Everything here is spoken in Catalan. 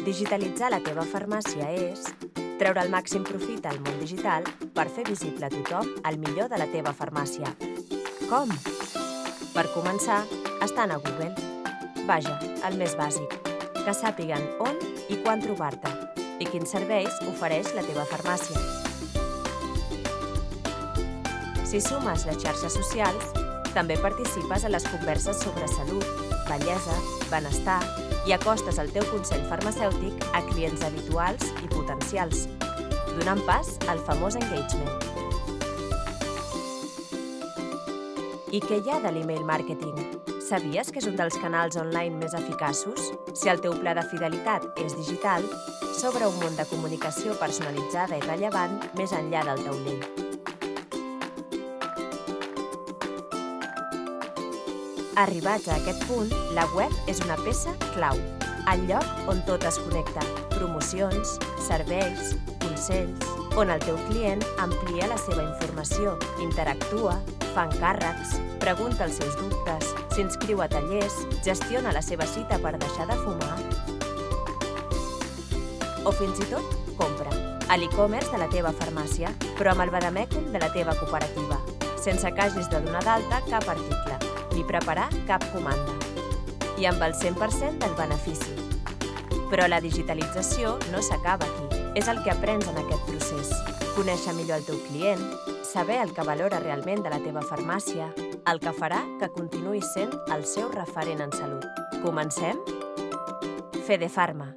Digitalitzar la teva farmàcia és treure el màxim profit al món digital per fer visible a tothom el millor de la teva farmàcia. Com? Per començar, estant a Google. Vaja, el més bàsic. Que sàpiguen on i quan trobar-te i quins serveis ofereix la teva farmàcia. Si sumes les xarxes socials, també participes a les converses sobre salut, bellesa, benestar i acostes el teu consell farmacèutic a clients habituals i potencials, donant pas al famós engagement. I què hi ha de l'email marketing? Sabies que és un dels canals online més eficaços? Si el teu pla de fidelitat és digital, s'obre un món de comunicació personalitzada i rellevant més enllà del taulell. Arribats a aquest punt, la web és una peça clau, el lloc on tot es connecta, promocions, serveis, consells, on el teu client amplia la seva informació, interactua, fa encàrrecs, pregunta els seus dubtes, s'inscriu a tallers, gestiona la seva cita per deixar de fumar o fins i tot compra a l'e-commerce de la teva farmàcia, però amb el vademècum de la teva cooperativa, sense que hagis de donar d'alta cap article ni preparar cap comanda, i amb el 100% del benefici. Però la digitalització no s'acaba aquí. És el que aprens en aquest procés. Conèixer millor el teu client, saber el que valora realment de la teva farmàcia, el que farà que continuï sent el seu referent en salut. Comencem? Fedefarma.